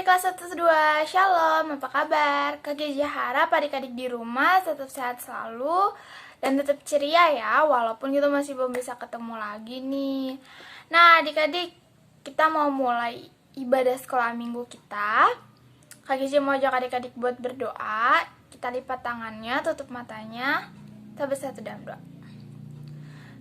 adik kelas 1-2, Shalom, apa kabar? Kak Gija harap adik-adik di rumah tetap sehat selalu dan tetap ceria ya, walaupun kita masih belum bisa ketemu lagi nih. Nah adik-adik, kita mau mulai ibadah sekolah minggu kita. Kak Gija mau ajak adik-adik buat berdoa. Kita lipat tangannya, tutup matanya, kita bersatu dalam doa.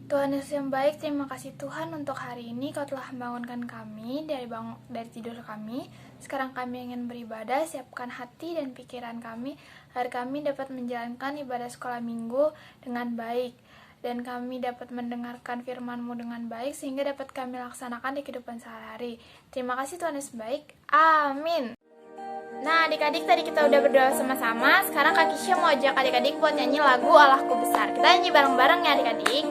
Tuhan Yesus yang baik, terima kasih Tuhan untuk hari ini Kau telah membangunkan kami dari tidur kami. Sekarang kami ingin beribadah, siapkan hati dan pikiran kami agar kami dapat menjalankan ibadah sekolah minggu dengan baik dan kami dapat mendengarkan firman-Mu dengan baik sehingga dapat kami laksanakan di kehidupan sehari-hari. Terima kasih Tuhan Yesus baik. Amin. Nah adik-adik, tadi kita udah berdoa sama-sama. Sekarang Kak Kisha mau ajak adik-adik buat nyanyi lagu Allahku Besar. Kita nyanyi bareng-bareng ya adik-adik.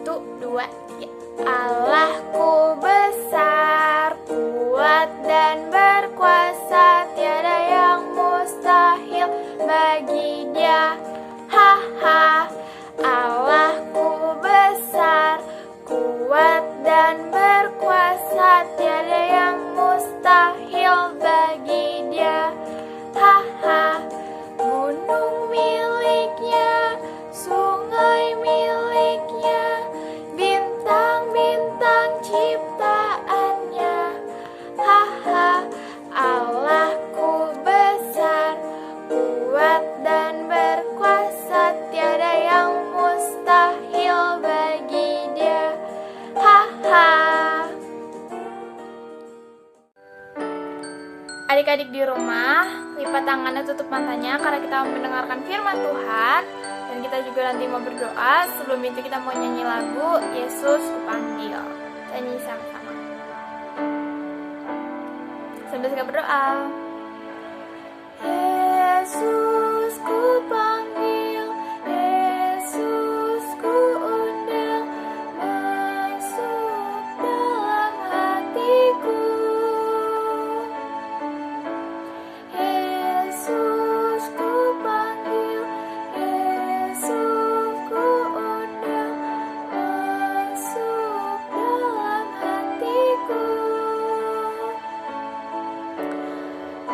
1, 2, 3. Allahku besar, kuat dan berkuasa, tiada yang mustahil bagi Dia. Ha ha. Allahku besar, kuat dan berkuasa, tiada yang mustahil bagi Dia. Ha ha. Gunung miliknya, sungai miliknya, bintang-bintang ciptaannya. Ha ha. Allahku besar, kuat dan berkuasa, tiada yang mustahil bagi Dia. Ha ha. Adik-adik di rumah, lipat tangannya, tutup matanya karena kita mendengarkan firman Tuhan. Dan kita juga nanti mau berdoa. Sebelum itu kita mau nyanyi lagu Yesus Kupanggil. Nyanyi sama-sama sambil kita berdoa. Yesus kupanggil, Yesus kuundang, masuk dalam hatiku. Yesus kupanggil, Yesus kuundang, masuk dalam hatiku.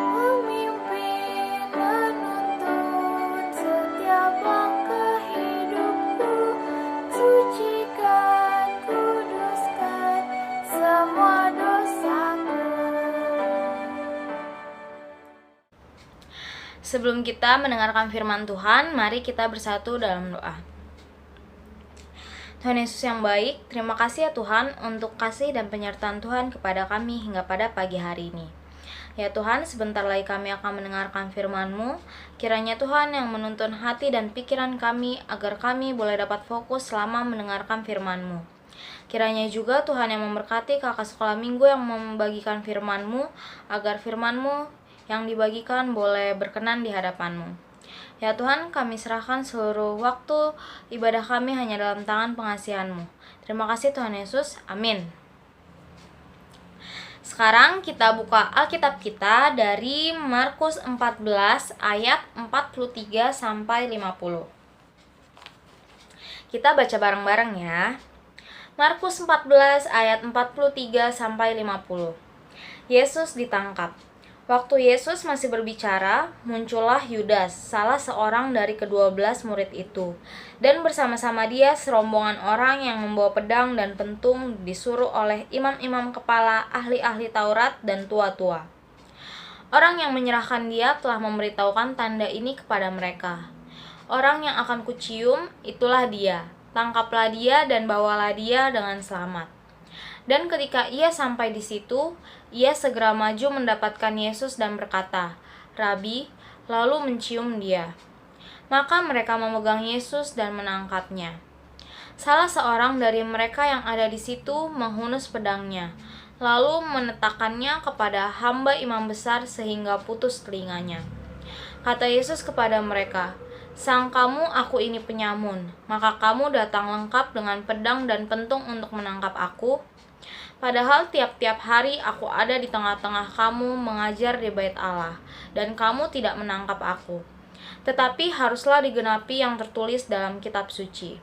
Memimpin, menuntun setiap langkah hidupku, sucikan, kuduskan semua dosaku. Sebelum kita mendengarkan firman Tuhan, mari kita bersatu dalam doa. Tuhan Yesus yang baik, terima kasih ya Tuhan untuk kasih dan penyertaan Tuhan kepada kami hingga pada pagi hari ini. Ya Tuhan, sebentar lagi kami akan mendengarkan firman-Mu. Kiranya Tuhan yang menuntun hati dan pikiran kami agar kami boleh dapat fokus selama mendengarkan firman-Mu. Kiranya juga Tuhan yang memberkati kakak sekolah minggu yang membagikan firman-Mu, agar firman-Mu yang dibagikan boleh berkenan di hadapan-Mu. Ya Tuhan, kami serahkan seluruh waktu ibadah kami hanya dalam tangan pengasihan-Mu. Terima kasih Tuhan Yesus. Amin. Sekarang kita buka Alkitab kita dari Markus 14 ayat 43 sampai 50. Kita baca bareng-bareng ya. Markus 14 ayat 43 sampai 50. Yesus ditangkap. Waktu Yesus masih berbicara, muncullah Yudas, salah seorang dari ke-12 murid itu. Dan bersama-sama dia serombongan orang yang membawa pedang dan pentung disuruh oleh imam-imam kepala, ahli-ahli Taurat, dan tua-tua. Orang yang menyerahkan dia telah memberitahukan tanda ini kepada mereka. Orang yang akan kucium, itulah dia. Tangkaplah dia dan bawalah dia dengan selamat. Dan ketika ia sampai di situ, ia segera maju mendapatkan Yesus dan berkata, "Rabi," lalu mencium dia. Maka mereka memegang Yesus dan menangkapnya. Salah seorang dari mereka yang ada di situ menghunus pedangnya, lalu menetakannya kepada hamba imam besar sehingga putus telinganya. Kata Yesus kepada mereka, "Sangkamu aku ini penyamun, maka kamu datang lengkap dengan pedang dan pentung untuk menangkap aku? Padahal tiap-tiap hari aku ada di tengah-tengah kamu mengajar di bait Allah, dan kamu tidak menangkap aku. Tetapi haruslah digenapi yang tertulis dalam kitab suci."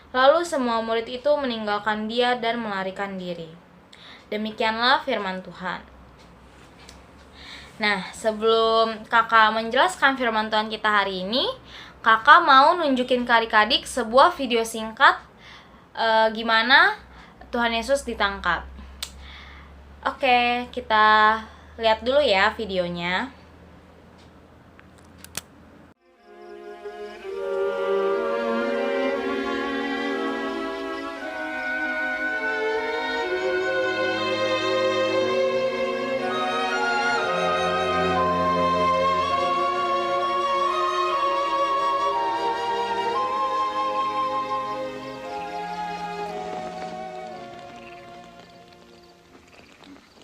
Lalu semua murid itu meninggalkan dia dan melarikan diri. Demikianlah firman Tuhan. Nah, sebelum kakak menjelaskan firman Tuhan kita hari ini, kakak mau nunjukin ke adik-adik sebuah video singkat gimana Tuhan Yesus ditangkap. Oke, kita lihat dulu ya videonya.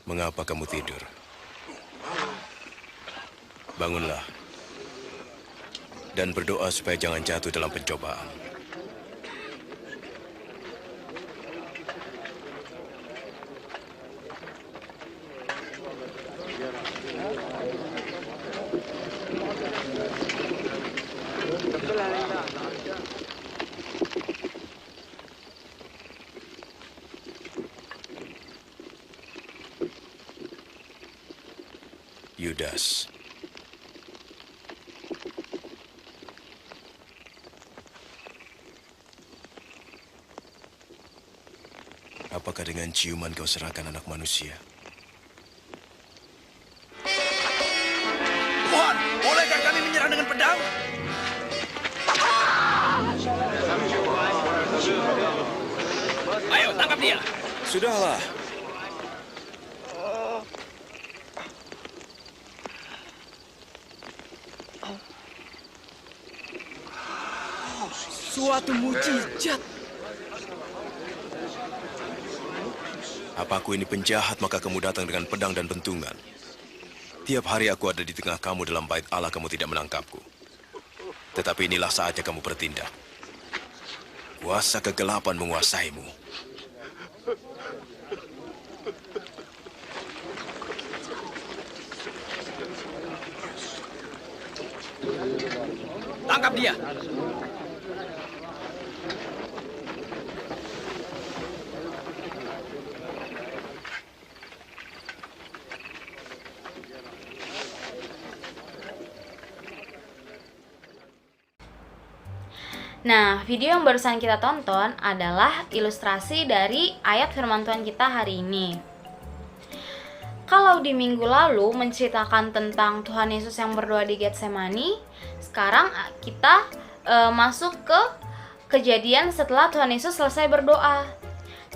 Mengapa kamu tidur? Bangunlah dan berdoa supaya jangan jatuh dalam pencobaan. Yudas. Apakah dengan ciuman kau serahkan anak manusia? Tuhan, bolehkah kami menyerang dengan pedang? Ayo, tangkap dia. Sudahlah. Suatu mukjizat. Apa aku ini penjahat maka kamu datang dengan pedang dan bentungan? Tiap hari aku ada di tengah kamu dalam bait Allah, kamu tidak menangkapku. Tetapi inilah saatnya kamu bertindak. Kuasa kegelapan menguasaimu. Tangkap dia. Nah, video yang barusan kita tonton adalah ilustrasi dari ayat firman Tuhan kita hari ini. Kalau di minggu lalu menceritakan tentang Tuhan Yesus yang berdoa di Getsemani, sekarang kita masuk ke kejadian setelah Tuhan Yesus selesai berdoa.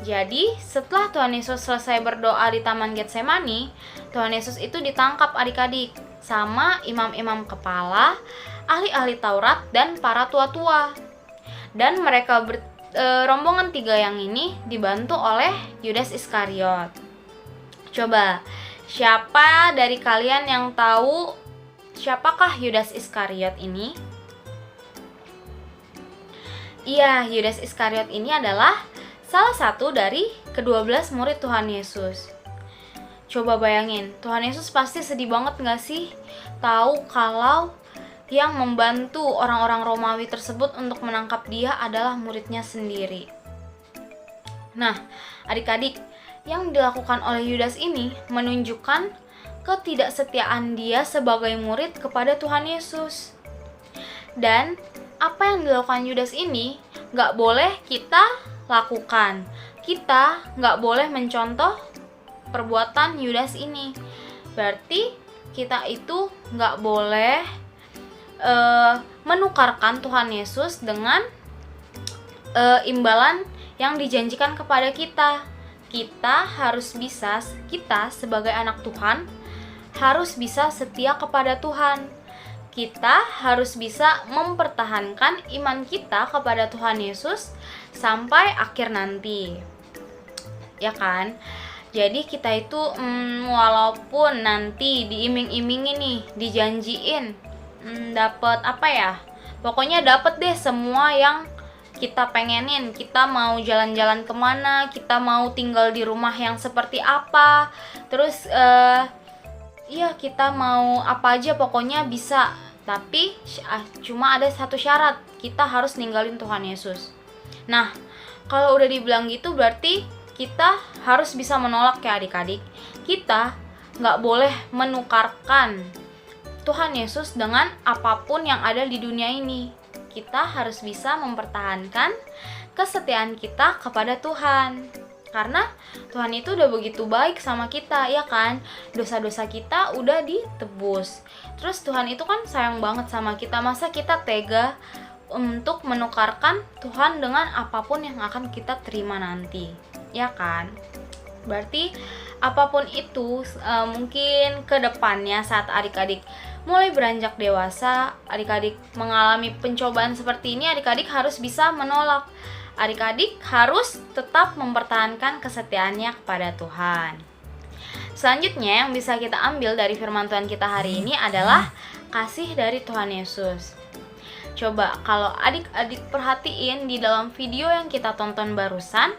Jadi, setelah Tuhan Yesus selesai berdoa di Taman Getsemani, Tuhan Yesus itu ditangkap adik-adik sama imam-imam kepala, ahli-ahli Taurat, dan para tua-tua. Dan mereka rombongan 3 yang ini dibantu oleh Yudas Iskariot. Coba, siapa dari kalian yang tahu siapakah Yudas Iskariot ini? Iya, Yudas Iskariot ini adalah salah satu dari ke-12 murid Tuhan Yesus. Coba bayangin, Tuhan Yesus pasti sedih banget gak sih tahu kalau yang membantu orang-orang Romawi tersebut untuk menangkap dia adalah muridnya sendiri. Nah, adik-adik, yang dilakukan oleh Yudas ini menunjukkan ketidaksetiaan dia sebagai murid kepada Tuhan Yesus. Dan apa yang dilakukan Yudas ini gak boleh kita lakukan. Kita gak boleh mencontoh perbuatan Yudas ini. Berarti kita itu gak boleh menukarkan Tuhan Yesus dengan imbalan yang dijanjikan kepada kita. Kita sebagai anak Tuhan harus bisa setia kepada Tuhan. Kita harus bisa mempertahankan iman kita kepada Tuhan Yesus sampai akhir nanti. Ya kan? Jadi kita itu walaupun nanti diiming-imingi nih, dijanjiin dapat apa ya? Pokoknya dapat deh semua yang kita pengenin. Kita mau jalan-jalan kemana, kita mau tinggal di rumah yang seperti apa, terus iya kita mau apa aja pokoknya bisa. Tapi cuma ada satu syarat, kita harus ninggalin Tuhan Yesus. Nah, kalau udah dibilang gitu berarti kita harus bisa menolak ya adik-adik. Kita nggak boleh menukarkan Tuhan Yesus dengan apapun yang ada di dunia ini. Kita harus bisa mempertahankan kesetiaan kita kepada Tuhan. Karena Tuhan itu udah begitu baik sama kita, ya kan? Dosa-dosa kita udah ditebus. Terus Tuhan itu kan sayang banget sama kita. Masa kita tega untuk menukarkan Tuhan dengan apapun yang akan kita terima nanti, ya kan? Berarti apapun itu, mungkin ke depannya saat adik-adik mulai beranjak dewasa, adik-adik mengalami pencobaan seperti ini, adik-adik harus bisa menolak. Adik-adik harus tetap mempertahankan kesetiaannya kepada Tuhan. Selanjutnya yang bisa kita ambil dari firman Tuhan kita hari ini adalah kasih dari Tuhan Yesus. Coba kalau adik-adik perhatiin di dalam video yang kita tonton barusan,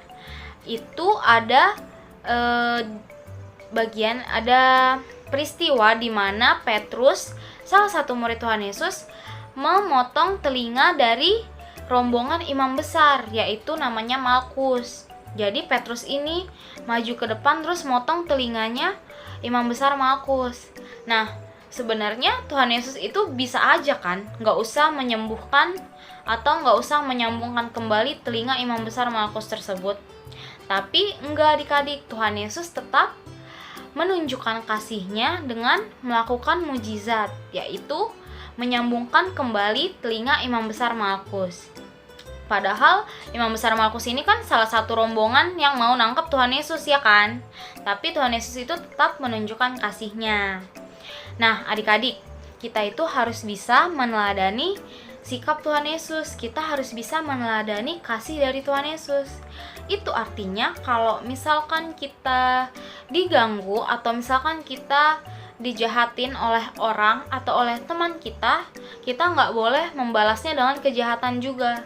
itu ada ada peristiwa di mana Petrus, salah satu murid Tuhan Yesus, memotong telinga dari rombongan imam besar, yaitu namanya Malkus. Jadi Petrus ini maju ke depan terus motong telinganya imam besar Malkus. Nah, sebenarnya Tuhan Yesus itu bisa aja kan, nggak usah menyembuhkan atau nggak usah menyambungkan kembali telinga imam besar Malkus tersebut. Tapi enggak adik-adik, Tuhan Yesus tetap menunjukkan kasih-Nya dengan melakukan mujizat, yaitu menyambungkan kembali telinga imam besar Malkus. Padahal imam besar Malkus ini kan salah satu rombongan yang mau nangkep Tuhan Yesus, ya kan? Tapi Tuhan Yesus itu tetap menunjukkan kasih-Nya. Nah, adik-adik, kita itu harus bisa meneladani sikap Tuhan Yesus. Kita harus bisa meneladani kasih dari Tuhan Yesus. Itu artinya kalau misalkan kita diganggu atau misalkan kita dijahatin oleh orang atau oleh teman kita nggak boleh membalasnya dengan kejahatan juga.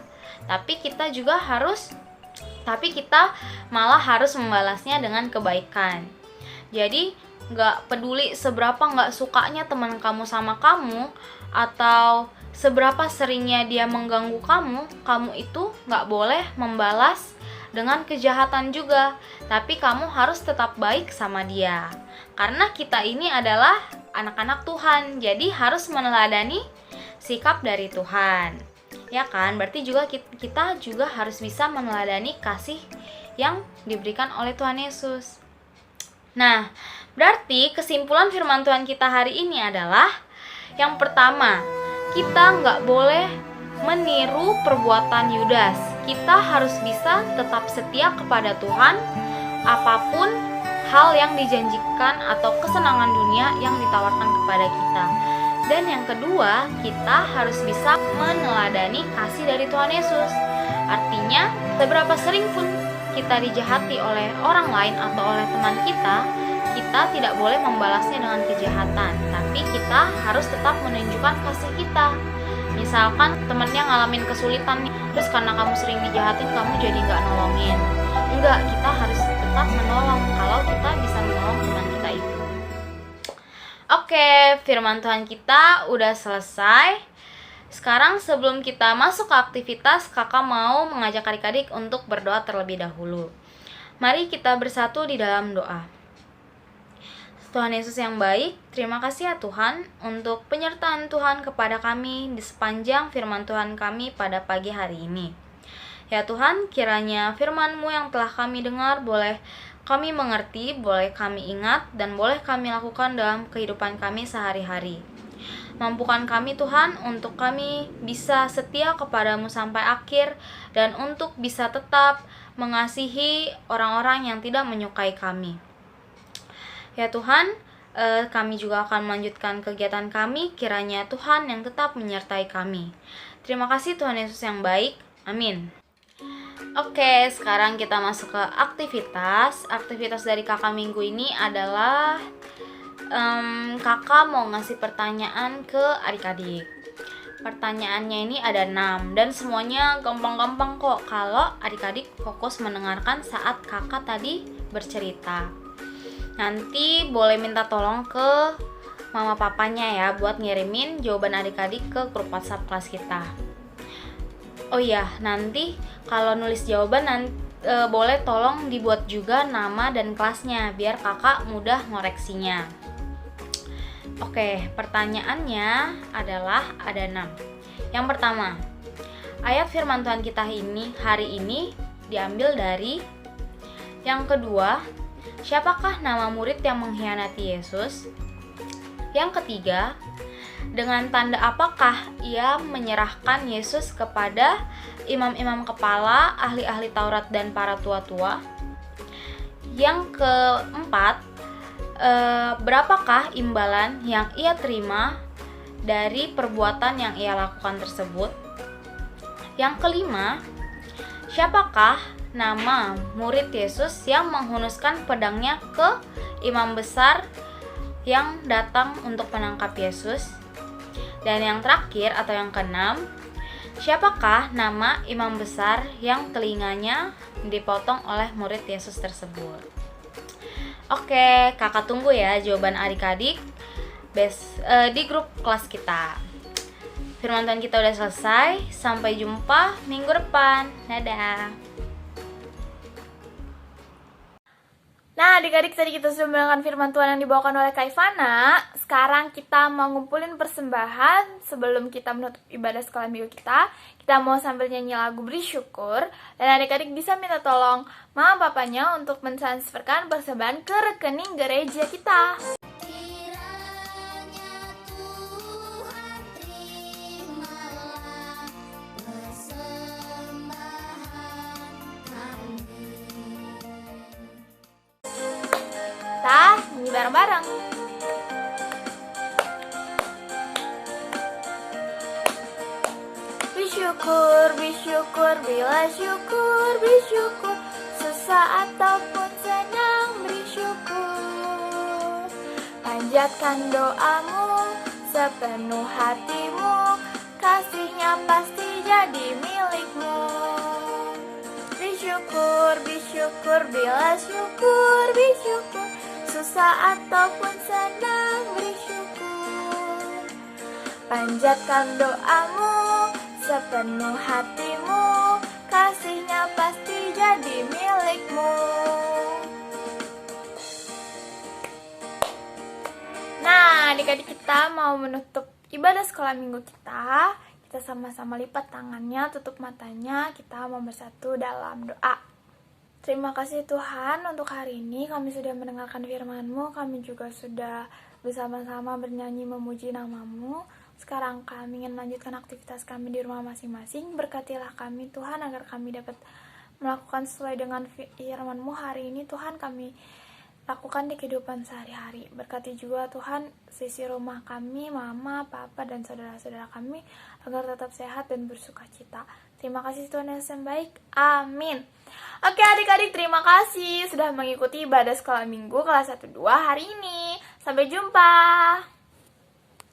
Tapi kita malah harus membalasnya dengan kebaikan. Jadi nggak peduli seberapa nggak sukanya teman kamu sama kamu, atau seberapa seringnya dia mengganggu kamu itu nggak boleh membalas dengan kejahatan juga. Tapi kamu harus tetap baik sama dia. Karena kita ini adalah anak-anak Tuhan, jadi harus meneladani sikap dari Tuhan. Ya kan? Berarti juga kita juga harus bisa meneladani kasih yang diberikan oleh Tuhan Yesus. Nah, berarti kesimpulan firman Tuhan kita hari ini adalah yang pertama, kita nggak boleh meniru perbuatan Yudas. Kita harus bisa tetap setia kepada Tuhan apapun hal yang dijanjikan atau kesenangan dunia yang ditawarkan kepada kita. Dan yang kedua, kita harus bisa meneladani kasih dari Tuhan Yesus. Artinya, seberapa sering pun kita dijahati oleh orang lain atau oleh teman kita tidak boleh membalasnya dengan kejahatan. Tapi kita harus tetap menunjukkan kasih kita. Misalkan temennya ngalamin kesulitan nih, terus karena kamu sering dijahatin, kamu jadi nggak nolongin. Enggak, kita harus tetap menolong kalau kita bisa menolong teman kita itu. Oke, firman Tuhan kita udah selesai. Sekarang sebelum kita masuk ke aktivitas, kakak mau mengajak adik-adik untuk berdoa terlebih dahulu. Mari kita bersatu di dalam doa. Tuhan Yesus yang baik, terima kasih ya Tuhan untuk penyertaan Tuhan kepada kami di sepanjang firman Tuhan kami pada pagi hari ini. Ya Tuhan, kiranya firman-Mu yang telah kami dengar boleh kami mengerti, boleh kami ingat, dan boleh kami lakukan dalam kehidupan kami sehari-hari. Mampukan kami Tuhan untuk kami bisa setia kepadamu sampai akhir, dan untuk bisa tetap mengasihi orang-orang yang tidak menyukai kami. Ya Tuhan, kami juga akan melanjutkan kegiatan kami, kiranya Tuhan yang tetap menyertai kami. Terima kasih Tuhan Yesus yang baik. Amin. Oke, sekarang kita masuk ke aktivitas. Aktivitas dari kakak minggu ini adalah kakak mau ngasih pertanyaan ke adik-adik. Pertanyaannya ini ada 6 dan semuanya gampang-gampang kok kalau adik-adik fokus mendengarkan saat kakak tadi bercerita. Nanti boleh minta tolong ke mama papanya ya buat ngirimin jawaban adik-adik ke grup WhatsApp kelas kita. Oh iya, nanti kalau nulis jawaban boleh tolong dibuat juga nama dan kelasnya biar kakak mudah ngoreksinya. Oke, pertanyaannya adalah ada 6. Yang pertama, ayat firman Tuhan kita hari ini diambil dari. Yang kedua, siapakah nama murid yang mengkhianati Yesus? Yang ketiga, dengan tanda apakah ia menyerahkan Yesus kepada imam-imam kepala, ahli-ahli Taurat dan para tua-tua? Yang keempat, berapakah imbalan yang ia terima dari perbuatan yang ia lakukan tersebut? Yang kelima, siapakah nama murid Yesus yang menghunuskan pedangnya ke imam besar yang datang untuk menangkap Yesus? Dan yang terakhir atau yang keenam, siapakah nama imam besar yang telinganya dipotong oleh murid Yesus tersebut? Oke, kakak tunggu ya jawaban adik-adik di grup kelas kita. Firman Tuhan kita udah selesai. Sampai jumpa minggu depan. Dadah. Nah, adik-adik, tadi kita sudah mendengarkan firman Tuhan yang dibawakan oleh Kak Ivana. Sekarang kita mau ngumpulin persembahan sebelum kita menutup ibadah sekolah minggu kita. Kita mau sambil nyanyi lagu Beri Syukur. Dan adik-adik bisa minta tolong mama papanya untuk mentransferkan persembahan ke rekening gereja kita. Kita nyanyi bareng-bareng. Bersyukur, bila syukur, bersyukur. Susah ataupun senang, beri syukur. Panjatkan doamu sepenuh hatimu, kasihnya pasti jadi milikmu. Bersyukur, bila syukur, bersyukur. Susah ataupun senang, beri syukur. Panjatkan doamu sepenuh hatimu, kasihnya pasti jadi milikmu. Nah, adik-adik, kita mau menutup ibadah sekolah minggu kita. Kita sama-sama lipat tangannya, tutup matanya, kita mau bersatu dalam doa. Terima kasih Tuhan untuk hari ini kami sudah mendengarkan firman-Mu, kami juga sudah bersama-sama bernyanyi memuji nama-Mu. Sekarang kami ingin melanjutkan aktivitas kami di rumah masing-masing. Berkatilah kami Tuhan agar kami dapat melakukan sesuai dengan firman-Mu hari ini. Tuhan, kami lakukan di kehidupan sehari-hari. Berkati juga Tuhan sisi rumah kami, mama, papa, dan saudara-saudara kami agar tetap sehat dan bersuka cita. Terima kasih Tuhan yang baik. Amin. Oke adik-adik, terima kasih sudah mengikuti ibadah sekolah minggu kelas 1-2 hari ini. Sampai jumpa.